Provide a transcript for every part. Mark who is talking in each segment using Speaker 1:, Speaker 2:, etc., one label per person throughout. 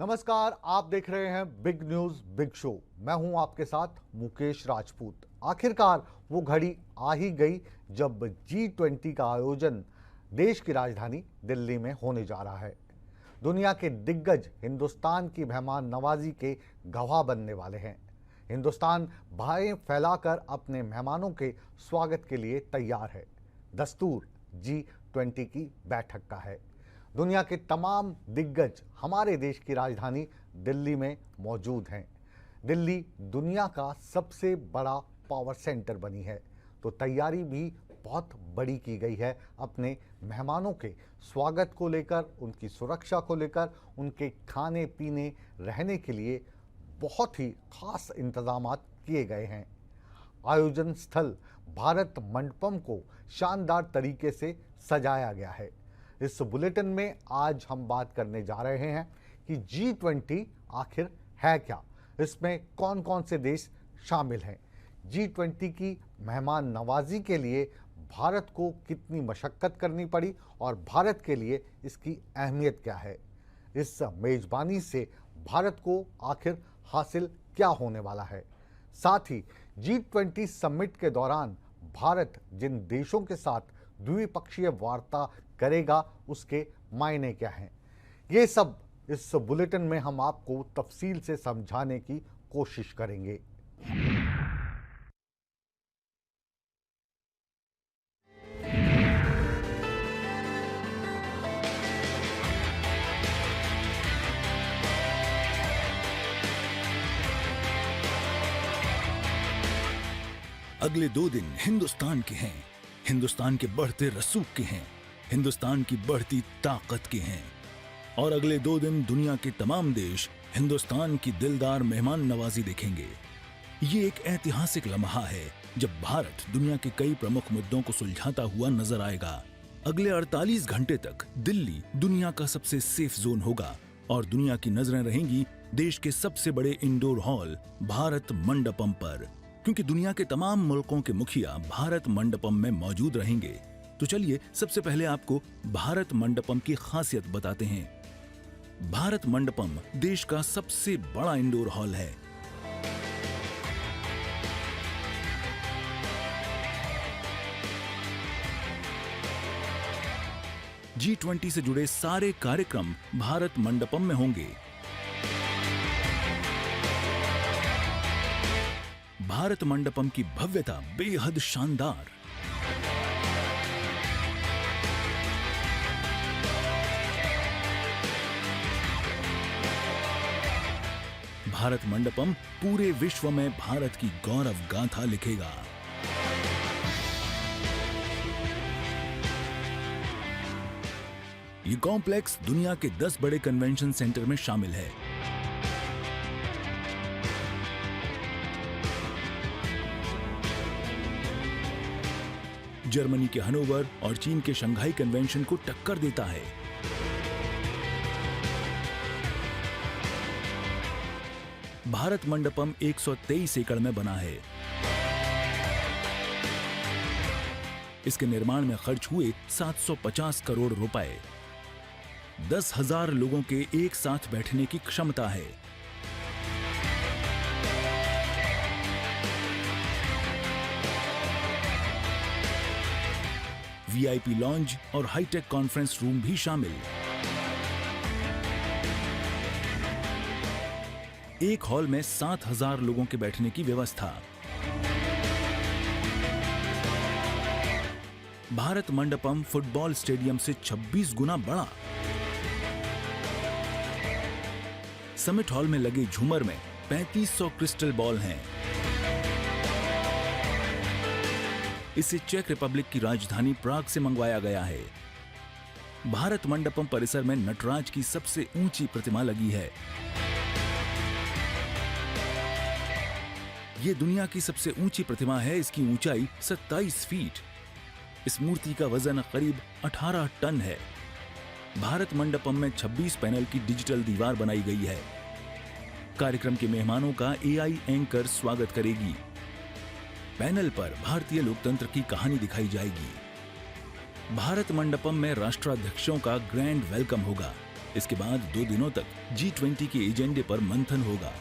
Speaker 1: नमस्कार, आप देख रहे हैं बिग न्यूज बिग शो। मैं हूं आपके साथ मुकेश राजपूत। आखिरकार वो घड़ी आ ही गई जब G20 का आयोजन देश की राजधानी दिल्ली में होने जा रहा है। दुनिया के दिग्गज हिंदुस्तान की मेहमान नवाजी के गवाह बनने वाले हैं। हिंदुस्तान बाहें फैलाकर अपने मेहमानों के स्वागत के लिए तैयार है। दस्तूर G20 की बैठक का है। दुनिया के तमाम दिग्गज हमारे देश की राजधानी दिल्ली में मौजूद हैं। दिल्ली दुनिया का सबसे बड़ा पावर सेंटर बनी है, तो तैयारी भी बहुत बड़ी की गई है अपने मेहमानों के स्वागत को लेकर, उनकी सुरक्षा को लेकर, उनके खाने पीने रहने के लिए बहुत ही खास इंतजामात किए गए हैं। आयोजन स्थल भारत मंडपम को शानदार तरीके से सजाया गया है। इस बुलेटिन में आज हम बात करने जा रहे हैं कि G20 आखिर है क्या, इसमें कौन कौन से देश शामिल हैं, G20 की मेहमान नवाजी के लिए भारत को कितनी मशक्कत करनी पड़ी और भारत के लिए इसकी अहमियत क्या है। इस मेजबानी से भारत को आखिर हासिल क्या होने वाला है। साथ ही G20 समिट के दौरान भारत जिन देशों के साथ द्विपक्षीय वार्ता करेगा उसके मायने क्या हैं, ये सब इस बुलेटिन में हम आपको तफसील से समझाने की कोशिश करेंगे।
Speaker 2: अगले 2 दिन हिंदुस्तान के हैं, हिंदुस्तान के बढ़ते रसूख के हैं, हिंदुस्तान की बढ़ती ताकत के हैं। और अगले 2 दिन दुनिया के तमाम देश हिंदुस्तान की दिलदार मेहमान नवाजी देखेंगे। ये एक ऐतिहासिक लम्हा है जब भारत दुनिया के कई प्रमुख मुद्दों को सुलझाता हुआ नजर आएगा। अगले 48 घंटे तक दिल्ली दुनिया का सबसे सेफ जोन होगा और दुनिया की नजरें रहेंगी देश के सबसे बड़े इंडोर हॉल भारत मंडपम पर, क्योंकि दुनिया के तमाम मुल्कों के मुखिया भारत मंडपम में मौजूद रहेंगे। तो चलिए सबसे पहले आपको भारत मंडपम की खासियत बताते हैं। भारत मंडपम देश का सबसे बड़ा इंडोर हॉल है। G20 से जुड़े सारे कार्यक्रम भारत मंडपम में होंगे। भारत मंडपम की भव्यता बेहद शानदार। भारत मंडपम पूरे विश्व में भारत की गौरव गाथा लिखेगा। ये कॉम्प्लेक्स दुनिया के 10 बड़े कन्वेंशन सेंटर में शामिल है। जर्मनी के हनोवर और चीन के शंघाई कन्वेंशन को टक्कर देता है। भारत मंडपम 123 एकड़ में बना है। इसके निर्माण में खर्च हुए 750 करोड़ रुपए। 10,000 लोगों के एक साथ बैठने की क्षमता है। VIP लॉन्ज और हाईटेक कॉन्फ्रेंस रूम भी शामिल। एक हॉल में 7,000 लोगों के बैठने की व्यवस्था। भारत मंडपम फुटबॉल स्टेडियम से 26 गुना बड़ा। समिट हॉल में लगे झूमर में 3500 क्रिस्टल बॉल हैं। इसे चेक रिपब्लिक की राजधानी प्राग से मंगवाया गया है। भारत मंडपम परिसर में नटराज की सबसे ऊंची प्रतिमा लगी है। यह दुनिया की सबसे ऊंची प्रतिमा है। इसकी ऊंचाई 27 फीट। इस मूर्ति का वजन करीब 18 टन है। भारत मंडपम में 26 पैनल की डिजिटल दीवार बनाई गई है। कार्यक्रम के मेहमानों का AI एंकर स्वागत करेगी। पैनल पर भारतीय लोकतंत्र की कहानी दिखाई जाएगी। भारत मंडपम में राष्ट्राध्यक्षों का ग्रैंड वेलकम होगा। इसके बाद 2 दिनों तक G20 के एजेंडे पर मंथन होगा।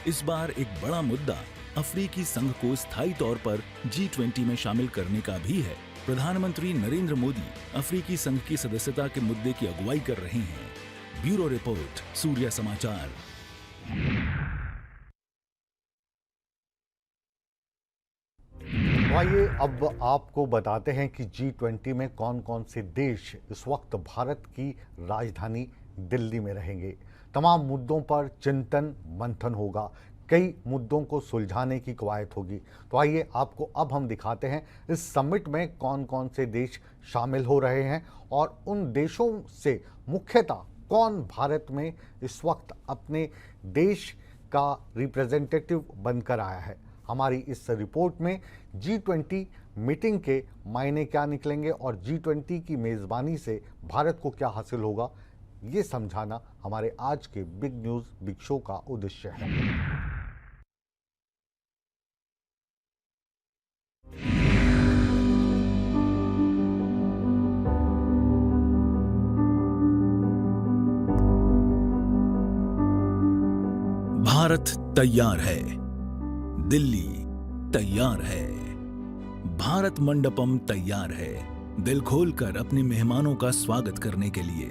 Speaker 2: इस बार एक बड़ा मुद्दा अफ्रीकी संघ को स्थायी तौर पर G20 में शामिल करने का भी है। प्रधानमंत्री नरेंद्र मोदी अफ्रीकी संघ की सदस्यता के मुद्दे की अगुवाई कर रहे हैं। ब्यूरो रिपोर्ट, सूर्य समाचार।
Speaker 1: तो आइए अब आपको बताते हैं कि G20 में कौन कौन से देश इस वक्त भारत की राजधानी दिल्ली में रहेंगे। तमाम मुद्दों पर चिंतन मंथन होगा, कई मुद्दों को सुलझाने की कवायद होगी। तो आइए आपको अब हम दिखाते हैं इस समिट में कौन कौन से देश शामिल हो रहे हैं और उन देशों से मुख्यतः कौन भारत में इस वक्त अपने देश का रिप्रेजेंटेटिव बनकर आया है। हमारी इस रिपोर्ट में G20 मीटिंग के मायने क्या निकलेंगे और G20 की मेज़बानी से भारत को क्या हासिल होगा, ये समझाना हमारे आज के बिग न्यूज़ बिग शो का उद्देश्य है।
Speaker 2: भारत तैयार है, दिल्ली तैयार है, भारत मंडपम तैयार है दिल खोलकर अपने मेहमानों का स्वागत करने के लिए।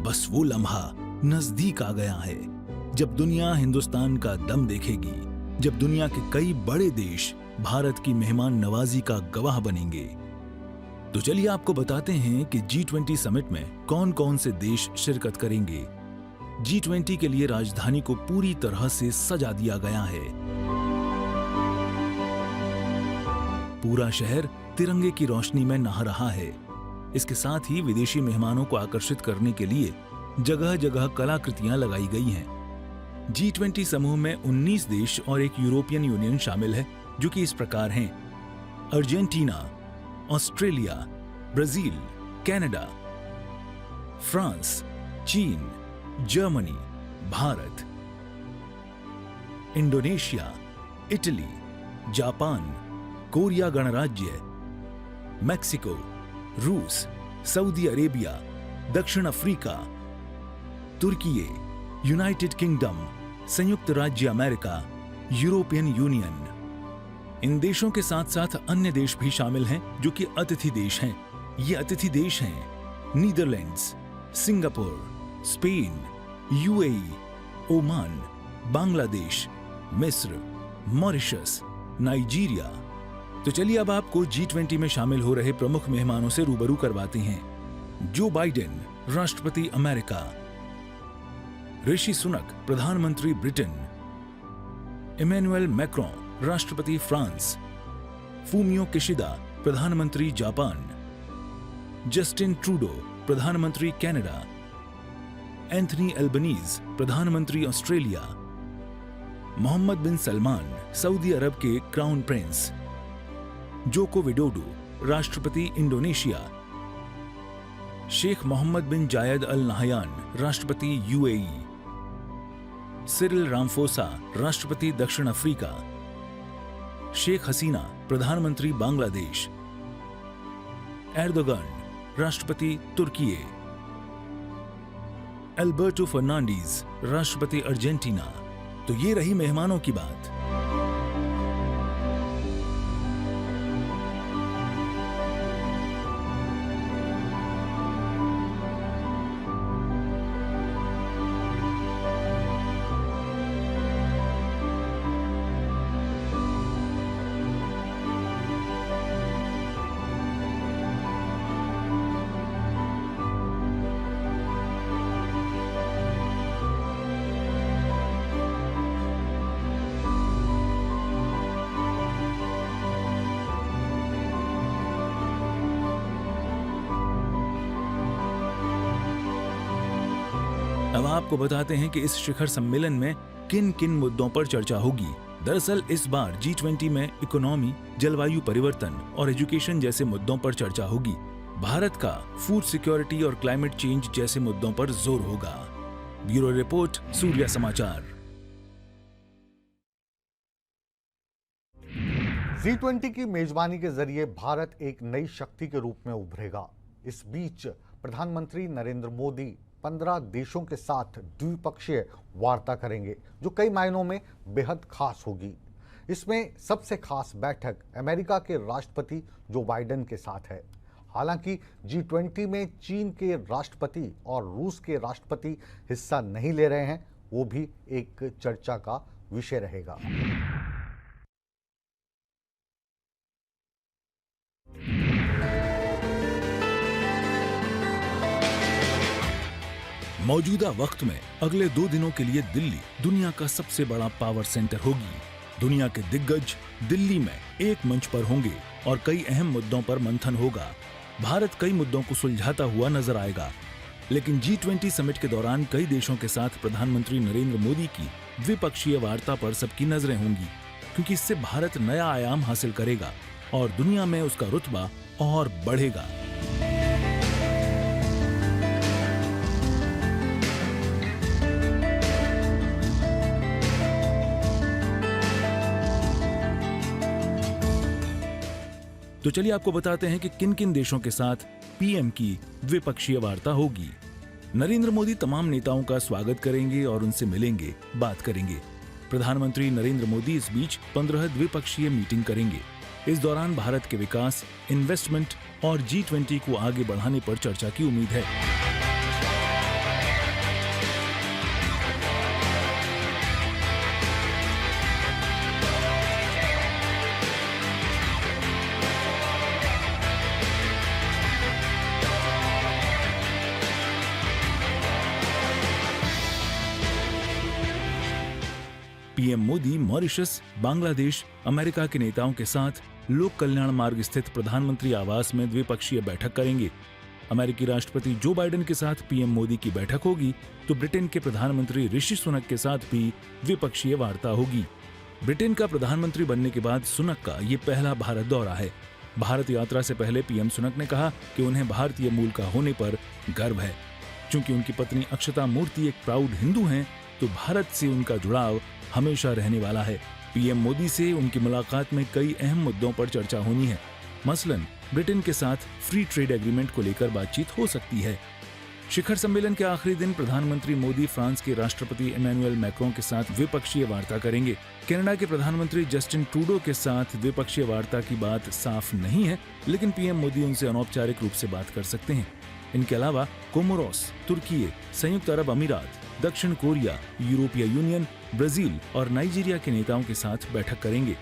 Speaker 2: बस वो लम्हा नजदीक आ गया है जब दुनिया हिंदुस्तान का दम देखेगी, जब दुनिया के कई बड़े देश भारत की मेहमान नवाजी का गवाह बनेंगे। तो चलिए आपको बताते हैं कि G20 समिट में कौन कौन से देश शिरकत करेंगे। G20 के लिए राजधानी को पूरी तरह से सजा दिया गया है। पूरा शहर तिरंगे की रोशनी में नहा रहा है। इसके साथ ही विदेशी मेहमानों को आकर्षित करने के लिए जगह जगह कलाकृतियां लगाई गई हैं। G20 समूह में 19 देश और एक यूरोपियन यूनियन शामिल है, जो कि इस प्रकार हैं: Argentina, Australia, Brazil, Canada, France, चीन, Germany, Bharat, Indonesia, Italy, Japan, Korea गणराज्य, मैक्सिको, रूस, सऊदी अरेबिया, दक्षिण अफ्रीका, तुर्की, यूनाइटेड किंगडम, संयुक्त राज्य अमेरिका, यूरोपियन यूनियन। इन देशों के साथ साथ अन्य देश भी शामिल हैं जो कि अतिथि देश हैं। ये अतिथि देश हैं Netherlands, Singapore, Spain, UAE, Oman, Bangladesh, मिस्र, मॉरिशस, नाइजीरिया। तो चलिए अब आपको G20 में शामिल हो रहे प्रमुख मेहमानों से रूबरू करवाते हैं। जो बाइडेन, राष्ट्रपति अमेरिका, ऋषि सुनक, प्रधानमंत्री ब्रिटेन, इमैनुअल मैक्रोन, राष्ट्रपति फ्रांस, फूमियो किशिदा, प्रधानमंत्री जापान, जस्टिन ट्रूडो, प्रधानमंत्री कनाडा, एंथनी एल्बनीज, प्रधानमंत्री ऑस्ट्रेलिया, मोहम्मद बिन सलमान, सऊदी अरब के क्राउन प्रिंस, जोको विडोडो, राष्ट्रपति इंडोनेशिया, शेख मोहम्मद बिन जायद अल नहयान, राष्ट्रपति यूएई, सिरिल रामफोसा, राष्ट्रपति दक्षिण अफ्रीका, शेख हसीना, प्रधानमंत्री बांग्लादेश, एर्दोगन, राष्ट्रपति तुर्की, अल्बर्टो फर्नांडीज, राष्ट्रपति अर्जेंटीना। तो ये रही मेहमानों की बात। अब आपको बताते हैं कि इस शिखर सम्मेलन में किन किन मुद्दों पर चर्चा होगी। दरअसल इस बार G20 में इकोनॉमी, जलवायु परिवर्तन और एजुकेशन जैसे मुद्दों पर चर्चा होगी। भारत का फूड सिक्योरिटी और क्लाइमेट चेंज जैसे मुद्दों पर जोर होगा। ब्यूरो रिपोर्ट, सूर्य समाचार।
Speaker 1: G20 की मेजबानी के जरिए भारत एक नई शक्ति के रूप में उभरेगा। इस बीच प्रधानमंत्री नरेंद्र मोदी 15 देशों के साथ द्विपक्षीय वार्ता करेंगे, जो कई मायनों में बेहद खास होगी। इसमें सबसे खास बैठक अमेरिका के राष्ट्रपति जो बाइडेन के साथ है। हालांकि G20 में चीन के राष्ट्रपति और रूस के राष्ट्रपति हिस्सा नहीं ले रहे हैं, वो भी एक चर्चा का विषय रहेगा।
Speaker 2: मौजूदा वक्त में अगले 2 दिनों के लिए दिल्ली दुनिया का सबसे बड़ा पावर सेंटर होगी। दुनिया के दिग्गज दिल्ली में एक मंच पर होंगे और कई अहम मुद्दों पर मंथन होगा। भारत कई मुद्दों को सुलझाता हुआ नजर आएगा। लेकिन G20 समिट के दौरान कई देशों के साथ प्रधानमंत्री नरेंद्र मोदी की द्विपक्षीय वार्ता पर सबकी नजरें होंगी, क्योंकि इससे भारत नया आयाम हासिल करेगा और दुनिया में उसका रुतबा और बढ़ेगा। तो चलिए आपको बताते हैं कि किन किन देशों के साथ पीएम की द्विपक्षीय वार्ता होगी। नरेंद्र मोदी तमाम नेताओं का स्वागत करेंगे और उनसे मिलेंगे, बात करेंगे। प्रधानमंत्री नरेंद्र मोदी इस बीच 15 द्विपक्षीय मीटिंग करेंगे। इस दौरान भारत के विकास, इन्वेस्टमेंट और G20 को आगे बढ़ाने पर चर्चा की उम्मीद है। PM Modi Mauritius, Bangladesh, America के नेताओं के साथ लोक कल्याण मार्ग स्थित प्रधानमंत्री आवास में द्विपक्षीय बैठक करेंगे। अमेरिकी राष्ट्रपति जो बाइडेन के साथ पीएम मोदी की बैठक होगी, तो ब्रिटेन के प्रधानमंत्री ऋषि सुनक के साथ भी द्विपक्षीय वार्ता होगी। ब्रिटेन का प्रधानमंत्री बनने के बाद सुनक का ये पहला भारत दौरा है। भारत यात्रा से पहले पीएम सुनक ने कहा कि उन्हें भारतीय मूल का होने पर गर्व है। चूंकि उनकी पत्नी अक्षता मूर्ति एक प्राउड हिंदू हैं, तो भारत से उनका जुड़ाव हमेशा रहने वाला है। पीएम मोदी से उनकी मुलाकात में कई अहम मुद्दों पर चर्चा होनी है। मसलन ब्रिटेन के साथ फ्री ट्रेड एग्रीमेंट को लेकर बातचीत हो सकती है। शिखर सम्मेलन के आखिरी दिन प्रधानमंत्री मोदी फ्रांस के राष्ट्रपति इमैनुअल मैक्रों के साथ द्विपक्षीय वार्ता करेंगे। कनाडा के प्रधानमंत्री जस्टिन ट्रूडो के साथ द्विपक्षीय वार्ता की बात साफ नहीं है, लेकिन पीएम मोदी उनसे अनौपचारिक रूप से बात कर सकते हैं। इनके अलावा कोमोरोस, तुर्की, संयुक्त अरब अमीरात, दक्षिण कोरिया, यूरोपीय यूनियन, ब्राजील और नाइजीरिया के नेताओं के साथ बैठक करेंगे।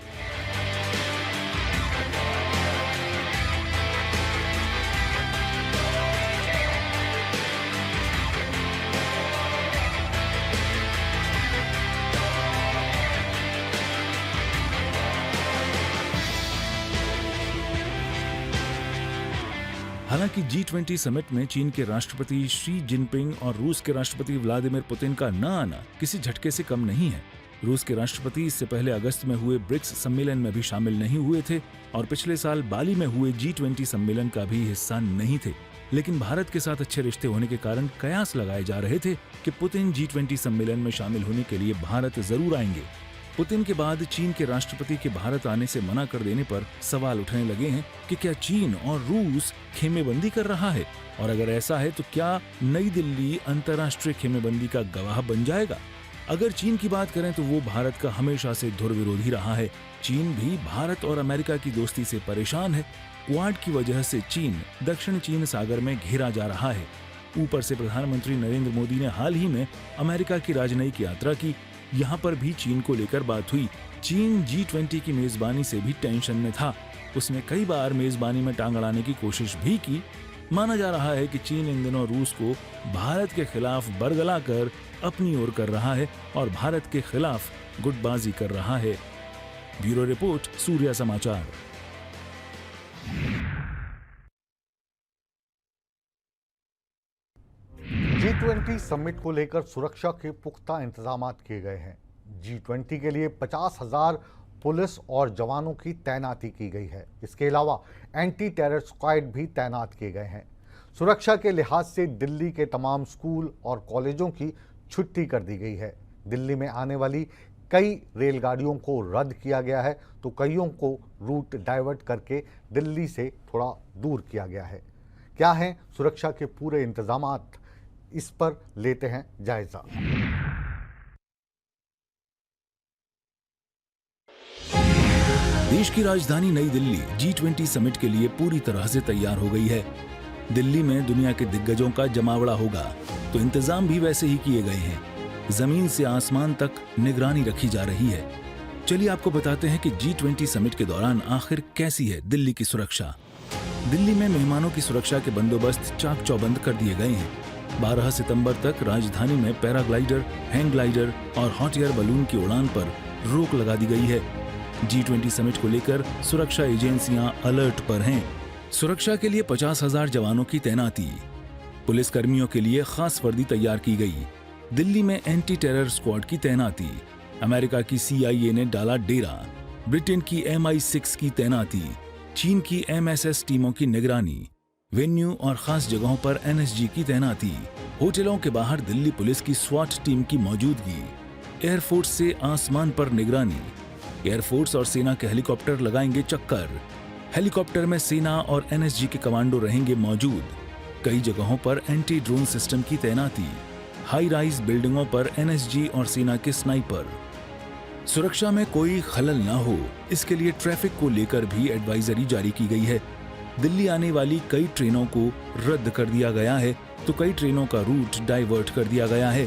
Speaker 2: हालांकि G20 समिट में चीन के राष्ट्रपति शी जिनपिंग और रूस के राष्ट्रपति व्लादिमीर पुतिन का न आना किसी झटके से कम नहीं है। रूस के राष्ट्रपति इससे पहले अगस्त में हुए ब्रिक्स सम्मेलन में भी शामिल नहीं हुए थे और पिछले साल बाली में हुए G20 सम्मेलन का भी हिस्सा नहीं थे। लेकिन भारत के साथ अच्छे रिश्ते होने के कारण कयास लगाए जा रहे थे कि पुतिन G20 सम्मेलन में शामिल होने के लिए भारत जरूर आएंगे। पुतिन के बाद चीन के राष्ट्रपति के भारत आने से मना कर देने पर सवाल उठने लगे हैं कि क्या चीन और रूस खेमेबंदी कर रहा है, और अगर ऐसा है तो क्या नई दिल्ली अंतर्राष्ट्रीय खेमेबंदी का गवाह बन जाएगा। अगर चीन की बात करें तो वो भारत का हमेशा से धुर विरोधी रहा है। चीन भी भारत और अमेरिका की दोस्ती से परेशान है। क्वाड की वजह से चीन दक्षिण चीन सागर में घेरा जा रहा है। ऊपर से प्रधानमंत्री नरेंद्र मोदी ने हाल ही में अमेरिका की राजनयिक यात्रा की। यहाँ पर भी चीन को लेकर बात हुई। चीन G20 की मेजबानी से भी टेंशन में था। उसने कई बार मेजबानी में टांग अड़ाने की कोशिश भी की। माना जा रहा है कि चीन इन दिनों रूस को भारत के खिलाफ बरगला कर अपनी ओर कर रहा है और भारत के खिलाफ गुटबाजी कर रहा है। ब्यूरो रिपोर्ट, सूर्या समाचार।
Speaker 1: G20 समिट को लेकर सुरक्षा के पुख्ता इंतजाम किए गए हैं। G20 के लिए 50,000 पुलिस और जवानों की तैनाती की गई है। इसके अलावा एंटी टेरर स्क्वाड भी तैनात किए गए हैं। सुरक्षा के लिहाज से दिल्ली के तमाम स्कूल और कॉलेजों की छुट्टी कर दी गई है। दिल्ली में आने वाली कई रेलगाड़ियों को रद्द किया गया है, तो कईयों को रूट डाइवर्ट करके दिल्ली से थोड़ा दूर किया गया है। क्या हैं सुरक्षा के पूरे इंतजामात, इस पर लेते हैं जायजा।
Speaker 2: देश की राजधानी नई दिल्ली G20 समिट के लिए पूरी तरह से तैयार हो गई है। दिल्ली में दुनिया के दिग्गजों का जमावड़ा होगा, तो इंतजाम भी वैसे ही किए गए हैं। जमीन से आसमान तक निगरानी रखी जा रही है। चलिए आपको बताते हैं कि G20 समिट के दौरान आखिर कैसी है दिल्ली की सुरक्षा। दिल्ली में मेहमानों की सुरक्षा के बंदोबस्त चाक चौबंद कर दिए गए हैं। 12 सितंबर तक राजधानी में पैराग्लाइडर, हैंग ग्लाइडर और हॉट एयर बलून की उड़ान पर रोक लगा दी गई है। G20 समिट को लेकर सुरक्षा एजेंसियां अलर्ट पर हैं। सुरक्षा के लिए 50,000 जवानों की तैनाती। पुलिस कर्मियों के लिए खास वर्दी तैयार की गई। दिल्ली में एंटी टेरर स्क्वाड की तैनाती। अमेरिका की CIA ने डाला डेरा। ब्रिटेन की MI6 की तैनाती। चीन की MSS टीमों की निगरानी। वेन्यू और खास जगहों पर NSG की तैनाती। होटलों के बाहर दिल्ली पुलिस की SWAT टीम की मौजूदगी। एयरफोर्स से आसमान पर निगरानी। एयरफोर्स और सेना के हेलीकॉप्टर लगाएंगे चक्कर। हेलीकॉप्टर में सेना और NSG के कमांडो रहेंगे मौजूद। कई जगहों पर एंटी ड्रोन सिस्टम की तैनाती। हाई राइज बिल्डिंगों पर NSG और सेना के स्नाइपर। सुरक्षा में कोई खलल ना हो, इसके लिए ट्रैफिक को लेकर भी एडवाइजरी जारी की गई है। दिल्ली आने वाली कई ट्रेनों को रद्द कर दिया गया है, तो कई ट्रेनों का रूट डाइवर्ट कर दिया गया है।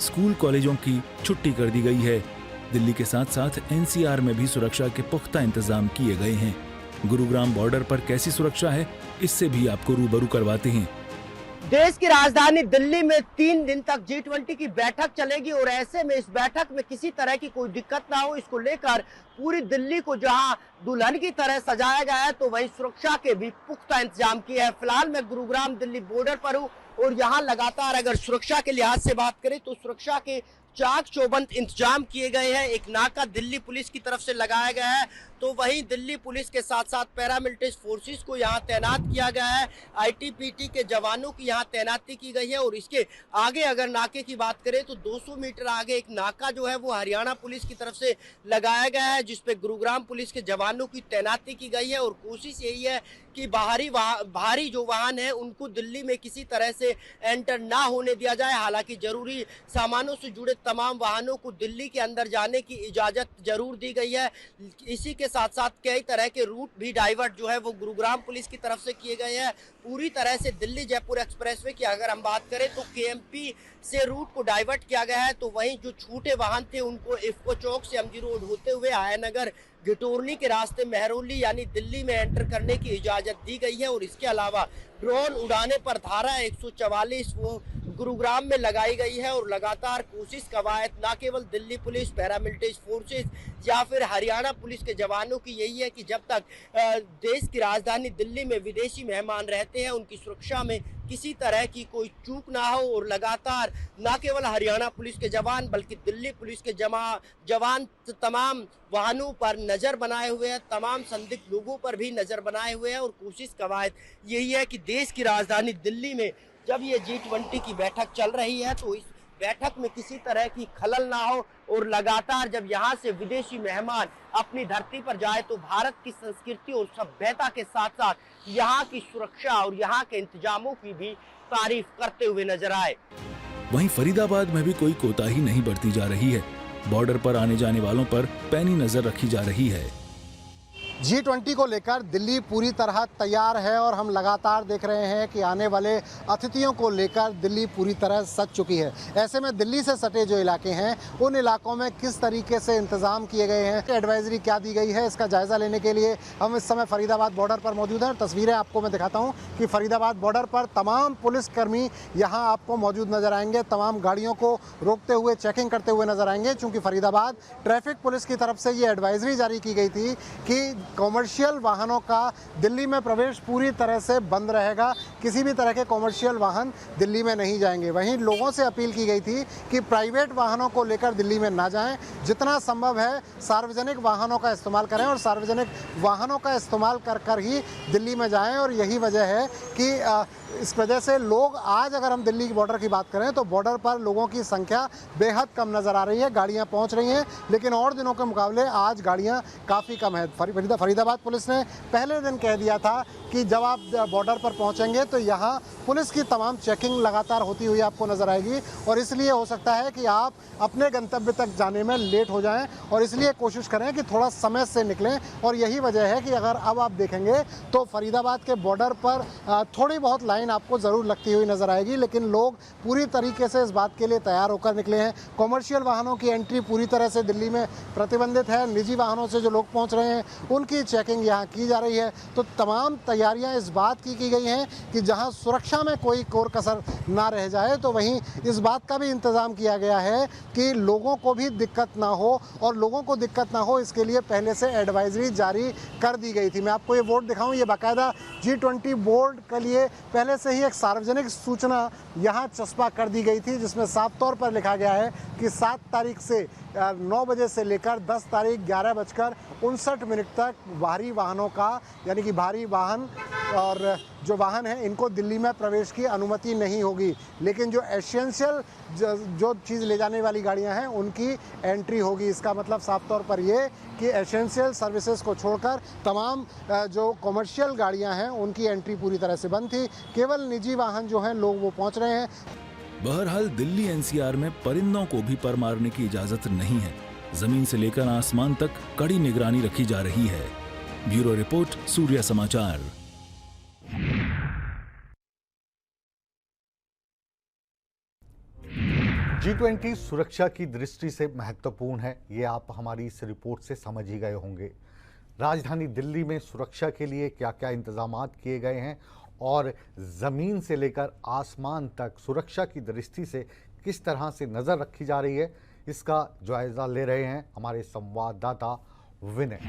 Speaker 2: स्कूल कॉलेजों की छुट्टी कर दी गई है। दिल्ली के साथ साथ NCR में भी सुरक्षा के पुख्ता इंतजाम किए गए हैं। गुरुग्राम बॉर्डर पर कैसी सुरक्षा है, इससे भी आपको रूबरू करवाते हैं।
Speaker 3: देश की राजधानी दिल्ली में 3 दिन तक G20 की बैठक चलेगी और ऐसे में इस बैठक में किसी तरह की कोई दिक्कत ना हो, इसको लेकर पूरी दिल्ली को जहां दुल्हन की तरह सजाया गया है, तो वहीं सुरक्षा के भी पुख्ता इंतजाम किए हैं। फिलहाल मैं गुरुग्राम दिल्ली बॉर्डर पर हूं और यहां लगातार अगर सुरक्षा के लिहाज से बात करें तो सुरक्षा के चाक चौबंद इंतजाम किए गए हैं। एक नाका दिल्ली पुलिस की तरफ से लगाया गया है, तो वहीं दिल्ली पुलिस के साथ साथ पैरामिलिट्री फोर्सेस को यहां तैनात किया गया है। ITBP के जवानों की यहां तैनाती की गई है और इसके आगे अगर नाके की बात करें तो 200 मीटर आगे एक नाका जो है वो हरियाणा पुलिस की तरफ से लगाया गया है, जिसपे गुरुग्राम पुलिस के जवानों की तैनाती की गई है और कोशिश यही है कि भारी जो वाहन है उनको दिल्ली में किसी तरह से एंटर ना होने दिया जाए। हालांकि जरूरी सामानों से जुड़े तमाम वाहनों को दिल्ली के अंदर जाने की इजाजत जरूर दी गई है। इसी के साथ साथ कई तरह के रूट भी डाइवर्ट जो है वो गुरुग्राम पुलिस की तरफ से किए गए हैं। पूरी तरह से दिल्ली जयपुर एक्सप्रेसवे की अगर हम बात करें तो KMP से रूट को डाइवर्ट किया गया है, तो वहीं जो छोटे वाहन थे उनको इफ्को चौक से MG रोड होते हुए आयानगर गिटोरनी के रास्ते मेहरौली यानी दिल्ली में एंटर करने की इजाजत दी गई है। और इसके अलावा ड्रोन उड़ाने पर धारा 144 वो गुरुग्राम में लगाई गई है और लगातार कोशिश कवायद ना केवल दिल्ली पुलिस, पैरामिलिट्री फोर्सेस या फिर हरियाणा पुलिस के जवानों की यही है कि जब तक देश की राजधानी दिल्ली में विदेशी मेहमान रहते हैं उनकी सुरक्षा में किसी तरह की कोई चूक ना हो। और लगातार ना केवल हरियाणा पुलिस के जवान बल्कि दिल्ली पुलिस के जवान तमाम वाहनों पर नजर बनाए हुए हैं, तमाम संदिग्ध लोगों पर भी नजर बनाए हुए हैं और कोशिश कवायद यही है कि देश की राजधानी दिल्ली में जब ये G20 की बैठक चल रही है तो इस बैठक में किसी तरह की खलल ना हो और लगातार जब यहाँ से विदेशी मेहमान अपनी धरती पर जाए तो भारत की संस्कृति और सभ्यता के साथ साथ यहाँ की सुरक्षा और यहाँ के इंतजामों की भी तारीफ करते हुए नजर आए।
Speaker 2: वहीं फरीदाबाद में भी कोई कोताही नहीं बरती जा रही है। बॉर्डर पर आने जाने वालों पर पैनी नजर रखी जा रही है।
Speaker 4: G20 को लेकर दिल्ली पूरी तरह तैयार है और हम लगातार देख रहे हैं कि आने वाले अतिथियों को लेकर दिल्ली पूरी तरह सज चुकी है। ऐसे में दिल्ली से सटे जो इलाके हैं उन इलाकों में किस तरीके से इंतजाम किए गए हैं, एडवाइजरी क्या दी गई है, इसका जायजा लेने के लिए हम इस समय फरीदाबाद बॉर्डर पर मौजूद हैं। तस्वीरें आपको मैं दिखाता हूँ कि फरीदाबाद बॉर्डर पर तमाम पुलिसकर्मी यहाँ आपको मौजूद नजर आएंगे। तमाम गाड़ियों को रोकते हुए चेकिंग करते हुए नजर आएंगे, चूँकि फरीदाबाद ट्रैफिक पुलिस की तरफ से ये एडवाइजरी जारी की गई थी कि कॉमर्शियल वाहनों का दिल्ली में प्रवेश पूरी तरह से बंद रहेगा। किसी भी तरह के कॉमर्शियल वाहन दिल्ली में नहीं जाएंगे। वहीं लोगों से अपील की गई थी कि प्राइवेट वाहनों को लेकर दिल्ली में ना जाएं, जितना संभव है सार्वजनिक वाहनों का इस्तेमाल करें और सार्वजनिक वाहनों का इस्तेमाल कर ही दिल्ली में जाएं। और यही वजह है कि इस वजह से लोग आज अगर हम दिल्ली की बॉर्डर की बात करें तो बॉर्डर पर लोगों की संख्या बेहद कम नज़र आ रही है। गाड़ियां पहुंच रही हैं, लेकिन और दिनों के मुकाबले आज गाड़ियां काफ़ी कम है। फरीदाबाद पुलिस ने पहले दिन कह दिया था कि जब आप बॉर्डर पर पहुंचेंगे तो यहाँ पुलिस की तमाम चेकिंग लगातार होती हुई आपको नज़र आएगी, और इसलिए हो सकता है कि आप अपने गंतव्य तक जाने में लेट हो जाएं, और इसलिए कोशिश करें कि थोड़ा समय से निकलें। और यही वजह है कि अगर अब आप देखेंगे तो फरीदाबाद के बॉर्डर पर थोड़ी बहुत लाइन आपको ज़रूर लगती हुई नज़र आएगी, लेकिन लोग पूरी तरीके से इस बात के लिए तैयार होकर निकले हैं। कॉमर्शियल वाहनों की एंट्री पूरी तरह से दिल्ली में प्रतिबंधित है। निजी वाहनों से जो लोग पहुँच रहे हैं उनकी चेकिंग यहाँ की जा रही है। तो तमाम तैयारियां इस बात की गई हैं कि जहां सुरक्षा में कोई कोर कसर ना रह जाए, तो वहीं इस बात का भी इंतज़ाम किया गया है कि लोगों को भी दिक्कत ना हो, और लोगों को दिक्कत ना हो इसके लिए पहले से एडवाइजरी जारी कर दी गई थी। मैं आपको ये बोर्ड दिखाऊं, ये बाकायदा G20 बोर्ड के लिए पहले से ही एक सार्वजनिक सूचना यहाँ चस्पा कर दी गई थी, जिसमें साफ तौर पर लिखा गया है कि 7 तारीख से 9 बजे से लेकर 10 तारीख 11:59 तक भारी वाहनों का, यानी कि भारी वाहन और जो वाहन हैं इनको दिल्ली में प्रवेश की अनुमति नहीं होगी, लेकिन जो एसेंशियल जो चीज़ ले जाने वाली गाड़ियां हैं उनकी एंट्री होगी। इसका मतलब साफ तौर पर ये कि एसेंशियल सर्विसेज को छोड़कर तमाम जो कॉमर्शियल गाड़ियां हैं उनकी एंट्री पूरी तरह से बंद थी। केवल निजी वाहन जो हैं लोग वो पहुँच रहे हैं।
Speaker 2: बहरहाल दिल्ली एनसीआर में परिंदों को भी पर मारने की इजाजत नहीं है। जमीन से लेकर आसमान तक कड़ी निगरानी रखी जा रही है। ब्यूरो रिपोर्ट, सूर्य समाचार।
Speaker 1: G20 सुरक्षा की दृष्टि से महत्वपूर्ण है, ये आप हमारी इस रिपोर्ट से समझ ही गए होंगे। राजधानी दिल्ली में सुरक्षा के लिए क्या क्या इंतजामात किए गए हैं और ज़मीन से लेकर आसमान तक सुरक्षा की दृष्टि से किस तरह से नज़र रखी जा रही है, इसका जायज़ा ले रहे हैं हमारे संवाददाता विनय।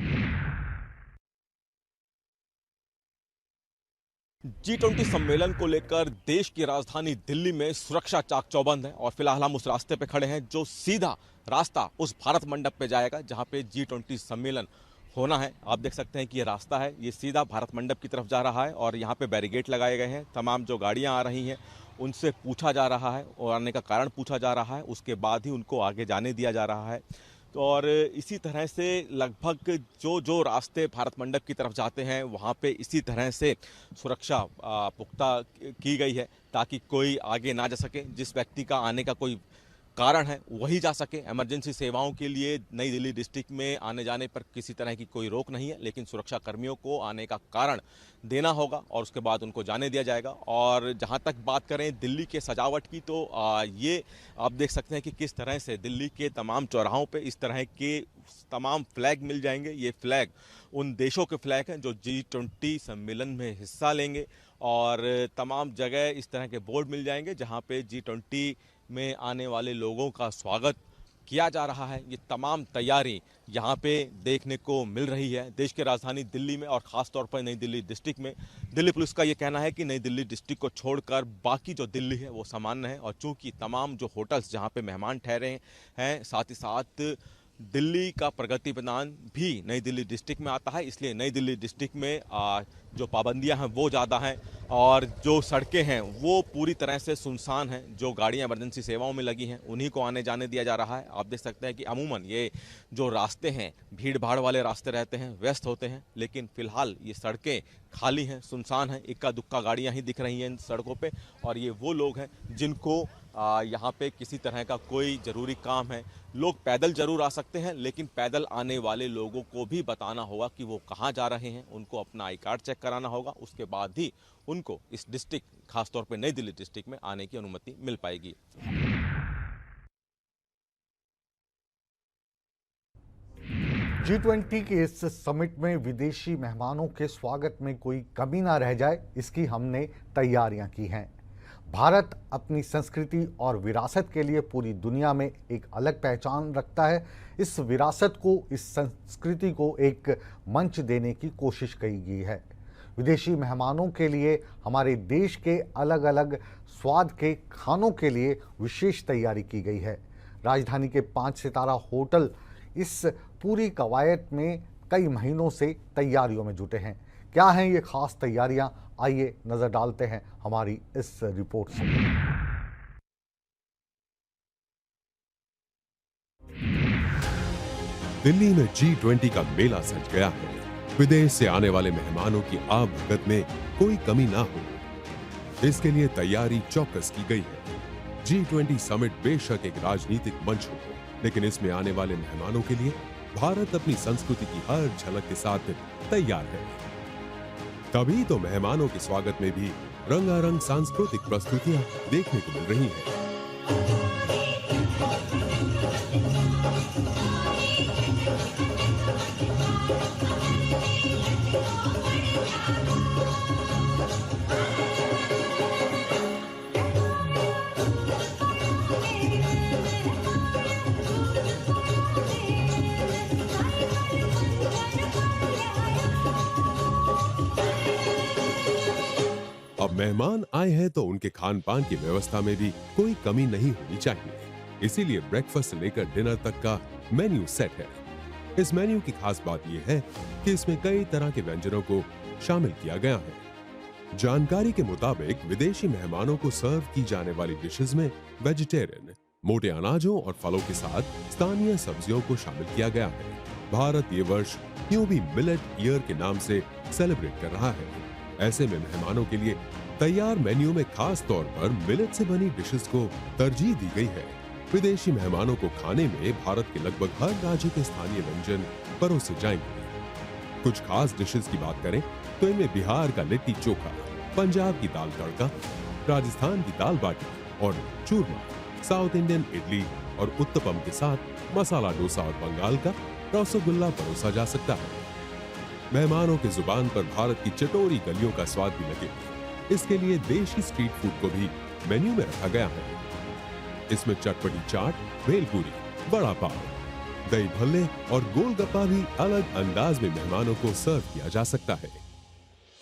Speaker 5: G20 सम्मेलन को लेकर देश की राजधानी दिल्ली में सुरक्षा चाक चौबंद है, और फिलहाल हम उस रास्ते पे खड़े हैं जो सीधा रास्ता उस भारत मंडप पे जाएगा जहां पे G20 सम्मेलन होना है। आप देख सकते हैं कि ये रास्ता है, ये सीधा भारत मंडप की तरफ जा रहा है, और यहाँ पे बैरिकेड लगाए गए हैं। तमाम जो गाड़ियाँ आ रही हैं उनसे पूछा जा रहा है, और आने का कारण पूछा जा रहा है, उसके बाद ही उनको आगे जाने दिया जा रहा है। और इसी तरह से लगभग जो रास्ते भारत मंडप की तरफ जाते हैं वहाँ पे इसी तरह से सुरक्षा पुख्ता की गई है, ताकि कोई आगे ना जा सके। जिस व्यक्ति का आने का कोई कारण है वही जा सके। इमरजेंसी सेवाओं के लिए नई दिल्ली डिस्ट्रिक्ट में आने जाने पर किसी तरह की कोई रोक नहीं है, लेकिन सुरक्षा कर्मियों को आने का कारण देना होगा और उसके बाद उनको जाने दिया जाएगा। और जहां तक बात करें दिल्ली के सजावट की, तो ये आप देख सकते हैं कि किस तरह से दिल्ली के तमाम चौराहों पे इस तरह के तमाम फ्लैग मिल जाएंगे। ये फ्लैग उन देशों के फ्लैग हैं जो G20 सम्मेलन में हिस्सा लेंगे, और तमाम जगह इस तरह के बोर्ड मिल जाएंगे जहाँ पे G20 में आने वाले लोगों का स्वागत किया जा रहा है। ये तमाम तैयारी यहाँ पे देखने को मिल रही है देश की राजधानी दिल्ली में, और ख़ास तौर पर नई दिल्ली डिस्ट्रिक्ट में। दिल्ली पुलिस का ये कहना है कि नई दिल्ली डिस्ट्रिक्ट को छोड़कर बाकी जो दिल्ली है वो सामान्य है, और चूंकि तमाम जो होटल्स जहाँ पे मेहमान ठहरे हैं, साथ ही साथ दिल्ली का प्रगति मैदान भी नई दिल्ली डिस्ट्रिक्ट में आता है, इसलिए नई दिल्ली डिस्ट्रिक्ट में जो पाबंदियां हैं वो ज़्यादा हैं, और जो सड़कें हैं वो पूरी तरह से सुनसान हैं। जो गाड़ियां इमरजेंसी सेवाओं में लगी हैं उन्हीं को आने जाने दिया जा रहा है। आप देख सकते हैं कि अमूमन ये जो रास्ते हैं भीड़ भाड़ वाले रास्ते रहते हैं, व्यस्त होते हैं, लेकिन फ़िलहाल ये सड़कें खाली हैं, सुनसान हैं। इक्का दुक्का गाड़ियाँ ही दिख रही हैं इन सड़कों पर, और ये वो लोग हैं जिनको यहाँ पे किसी तरह का कोई ज़रूरी काम है। लोग पैदल जरूर आ सकते हैं, लेकिन पैदल आने वाले लोगों को भी बताना होगा कि वो कहाँ जा रहे हैं, उनको अपना आई कार्ड चेक कराना होगा, उसके बाद ही उनको इस डिस्ट्रिक्ट, खासतौर पे नई दिल्ली डिस्ट्रिक्ट में आने की अनुमति मिल पाएगी।
Speaker 1: G20 के इस समिट में विदेशी मेहमानों के स्वागत में कोई कमी ना रह जाए, इसकी हमने तैयारियां की हैं। भारत अपनी संस्कृति और विरासत के लिए पूरी दुनिया में एक अलग पहचान रखता है। इस विरासत को, इस संस्कृति को एक मंच देने की कोशिश की गई है। विदेशी मेहमानों के लिए हमारे देश के अलग अलग स्वाद के खानों के लिए विशेष तैयारी की गई है। राजधानी के 5 सितारा होटल इस पूरी कवायद में कई महीनों से तैयारियों में जुटे हैं। क्या हैं ये खास तैयारियां, आइए नजर डालते हैं हमारी इस रिपोर्ट से।
Speaker 6: दिल्ली में G20 का मेला सज गया है। विदेश से आने वाले मेहमानों की आवभगत में कोई कमी ना हो, इसके लिए तैयारी चौकस की गई है। G20 समिट बेशक एक राजनीतिक मंच हो, लेकिन इसमें आने वाले मेहमानों के लिए भारत अपनी संस्कृति की हर झलक के साथ तैयार है। तभी तो मेहमानों के स्वागत में भी रंगारंग सांस्कृतिक प्रस्तुतियां देखने को मिल रही हैं। अब मेहमान आए हैं तो उनके खान पान की व्यवस्था में भी कोई कमी नहीं होनी चाहिए। इसीलिए ब्रेकफास्ट से लेकर डिनर तक का मेन्यू सेट है। इस मेन्यू की खास बात यह है कि इसमें कई तरह के व्यंजनों को शामिल किया गया है। जानकारी के मुताबिक विदेशी मेहमानों को सर्व की जाने वाली डिशेस में वेजिटेरियन, मोटे अनाजों और फलों के साथ स्थानीय सब्जियों को शामिल किया गया है। भारत ये वर्ष यूं भी मिलेट ईयर के नाम से सेलिब्रेट कर रहा है। ऐसे में मेहमानों के लिए तैयार मेन्यू में खास तौर पर मिलेट से बनी डिशेस को तरजीह दी गई है। विदेशी मेहमानों को खाने में भारत के लगभग हर राज्य के स्थानीय व्यंजन परोसे जाएंगे। कुछ खास डिशेस की बात करें तो इनमें बिहार का लिट्टी चोखा, पंजाब की दाल तड़का, राजस्थान की दाल बाटी और चूरमा, साउथ इंडियन इडली और उत्तपम के साथ मसाला डोसा और बंगाल का रसगुल्ला परोसा जा सकता है। मेहमानों के जुबान पर भारत की चटोरी गलियों का स्वाद भी लगे, इसके लिए देशी स्ट्रीट फूड को भी मेन्यू में रखा गया है। इसमें चटपटी चाट, भेलपूरी, बड़ा पाव, दही भल्ले और गोलगप्पा भी अलग अंदाज में मेहमानों को सर्व किया जा सकता है।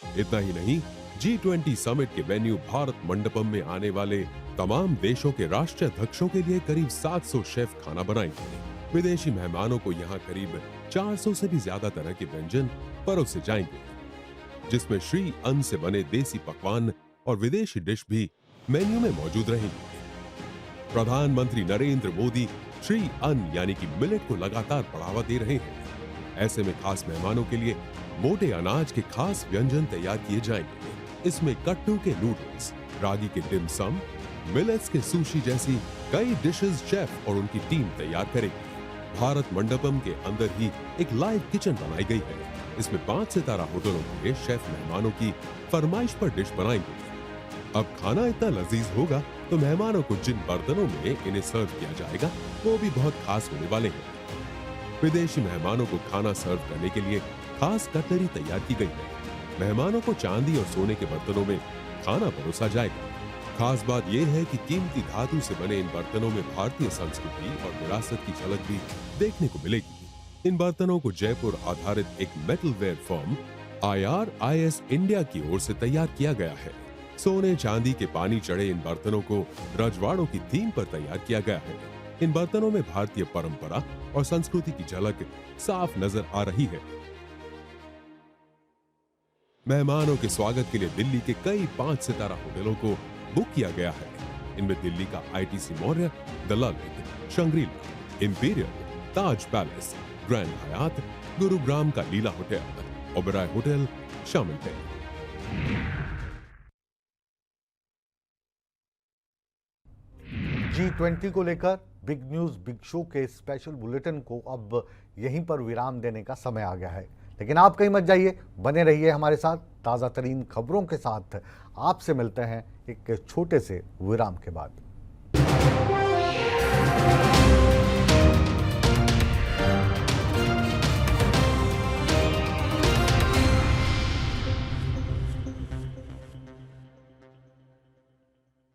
Speaker 6: इतना ही नहीं, G20 समिट के मेन्यू भारत मंडपम में आने वाले तमाम देशों के राष्ट्राध्यक्षों के लिए करीब 700 शेफ खाना बनाएंगे। विदेशी मेहमानों को यहाँ करीब 400 से भी ज्यादा तरह के व्यंजन परोसे जाएंगे, जिसमें श्री अन्न से बने देसी पकवान और विदेशी डिश भी मेन्यू में मौजूद रहेंगे। प्रधानमंत्री नरेंद्र मोदी श्री अन्न यानी कि मिलेट को लगातार बढ़ावा दे रहे हैं। ऐसे में खास मेहमानों के लिए मोटे अनाज के खास व्यंजन तैयार किए जाएंगे। इसमें कट्टू के नूडल्स, रागी के डिम सम, मिलेट्स के सुशी जैसी कई डिशेस शेफ और उनकी टीम तैयार करेगी। भारत मंडपम के अंदर ही एक लाइव किचन बनाई गई है। इसमें 5 सितारा होटलों के शेफ मेहमानों की फरमाइश पर डिश बनाएंगे। अब खाना इतना लजीज होगा तो मेहमानों को जिन बर्तनों में इन्हें सर्व किया जाएगा वो भी बहुत खास होने वाले हैं। विदेशी मेहमानों को खाना सर्व करने के लिए खास कटलरी तैयार की गई है। मेहमानों को चांदी और सोने के बर्तनों में खाना परोसा जाएगा। खास बात यह है कि कीमती धातु से बने इन बर्तनों में भारतीय संस्कृति और विरासत की झलक भी देखने को मिलेगी। इन बर्तनों को जयपुर आधारित एक मेटलवेयर फर्म IRIS इंडिया की ओर से तैयार किया गया है। सोने चांदी के पानी चढ़े इन बर्तनों को रजवाड़ों की थीम पर तैयार किया गया है। इन बर्तनों में भारतीय परंपरा और संस्कृति की झलक साफ नजर आ रही है। मेहमानों के स्वागत के लिए दिल्ली के कई 5 सितारा होटलों को बुक किया गया है। इनमें दिल्ली का ITC Maurya, the Lalit, Shangrila, Imperial, Taj Palace, Grand Hyatt, Gurugram का लीला होटल, ओबेरॉय होटल शामिल है।
Speaker 1: G20 को लेकर बिग न्यूज बिग शो के स्पेशल बुलेटिन को अब यहीं पर विराम देने का समय आ गया है, लेकिन आप कहीं मत जाइए, बने रहिए हमारे साथ। ताज़ा तरीन खबरों के साथ आपसे मिलते हैं एक छोटे से विराम के बाद।